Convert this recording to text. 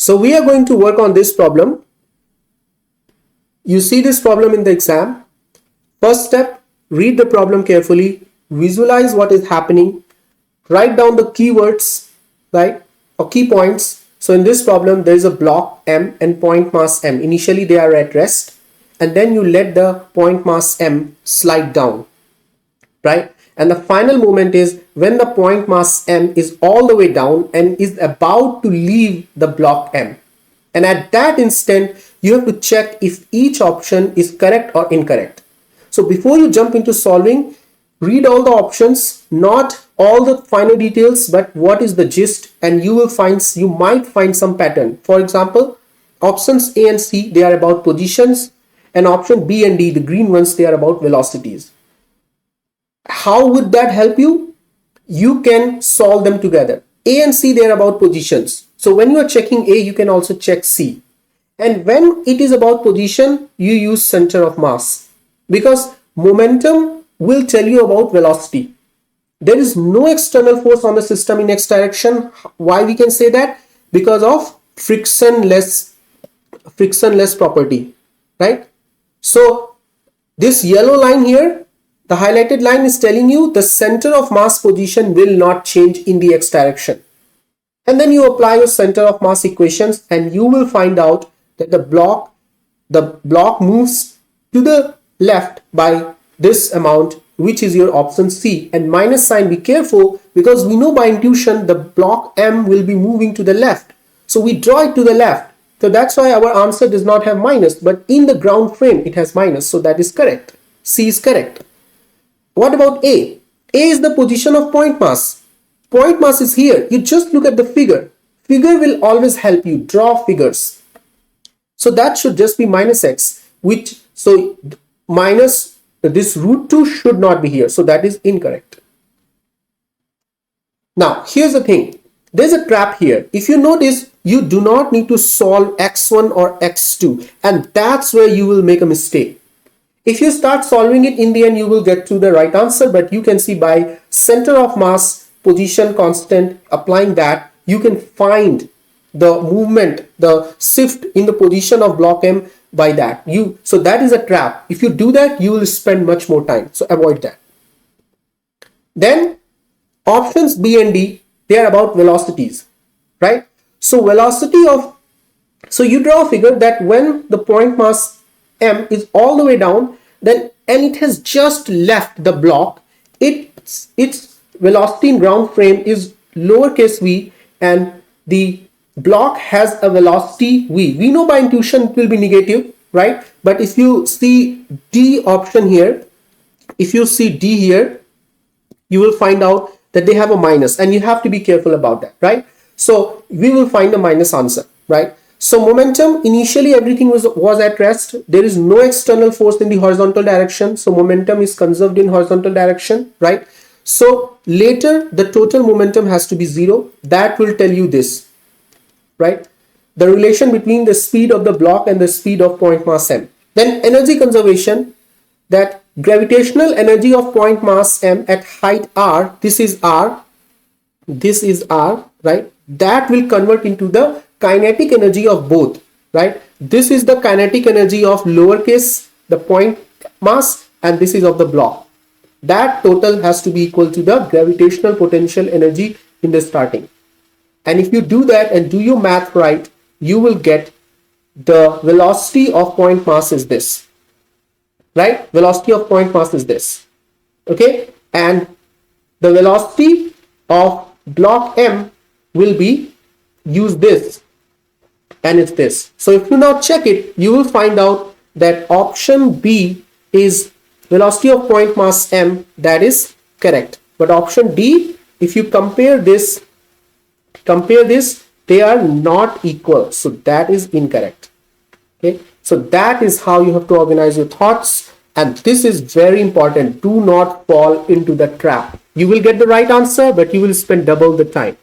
So we are going to work on this problem. You see this problem in the exam. First step, read the problem carefully, visualize what is happening, write down the keywords, right, or key points. So in this problem, there is a block M and point mass M. Initially, they are at rest, and then you let the point mass M slide down, right? And the final moment is when the point mass M is all the way down and is about to leave the block M. And at that instant, you have to check if each option is correct or incorrect. So before you jump into solving, read all the options, not all the finer details, but what is the gist, and you might find some pattern. For example, options A and C, they are about positions, and option B and D, the green ones, they are about velocities. How would that help you? You can solve them together. A and C, they are about positions. So when you are checking A, you can also check C. And when it is about position, you use center of mass, because momentum will tell you about velocity. There is no external force on the system in x direction. Why we can say that? Because of frictionless property, right? So this yellow line here, the highlighted line, is telling you the center of mass position will not change in the x direction. And then you apply your center of mass equations, and you will find out that the block moves to the left by this amount, which is your option C. And minus sign, be careful, because we know by intuition the block M will be moving to the left. So we draw it to the left. So that's why our answer does not have minus, but in the ground frame it has minus. So that is correct. C is correct. What about A? A is the position of point mass. Point mass is here. You just look at the figure. Figure will always help you draw figures. So that should just be minus x, so minus this root 2 should not be here. So that is incorrect. Now, here's the thing. There's a trap here. If you notice, you do not need to solve x1 or x2, and that's where you will make a mistake. If you start solving it, in the end, you will get to the right answer, but you can see by center of mass, position constant, applying that, you can find the movement, the shift in the position of block M by that. So that is a trap. If you do that, you will spend much more time. So avoid that. Then options B and D, they are about velocities, right? So you draw a figure that when the point mass M is all the way down, then and it has just left the block, its velocity in ground frame is lowercase v, and the block has a velocity v. We know by intuition it will be negative, right? But if you see D option here, if you see D here, you will find out that they have a minus, and you have to be careful about that, right? So we will find a minus answer, right? So momentum, initially everything was at rest. There is no external force in the horizontal direction. So momentum is conserved in horizontal direction, right? So later the total momentum has to be 0. That will tell you this, right? The relation between the speed of the block and the speed of point mass M. Then energy conservation, that gravitational energy of point mass M at height R, this is R, right? That will convert into the kinetic energy of both, right? This is the kinetic energy of lowercase the point mass, and this is of the block. That total has to be equal to the gravitational potential energy in the starting. And if you do that and do your math right, you will get the velocity of point mass is this, right? Velocity of point mass is this, okay? And the velocity of block M will be, use this, and it's this. So if you now check it, you will find out that option B is velocity of point mass M. That is correct. But option D, if you compare this, they are not equal. So that is incorrect. Okay. So that is how you have to organize your thoughts. And this is very important. Do not fall into the trap. You will get the right answer, but you will spend double the time.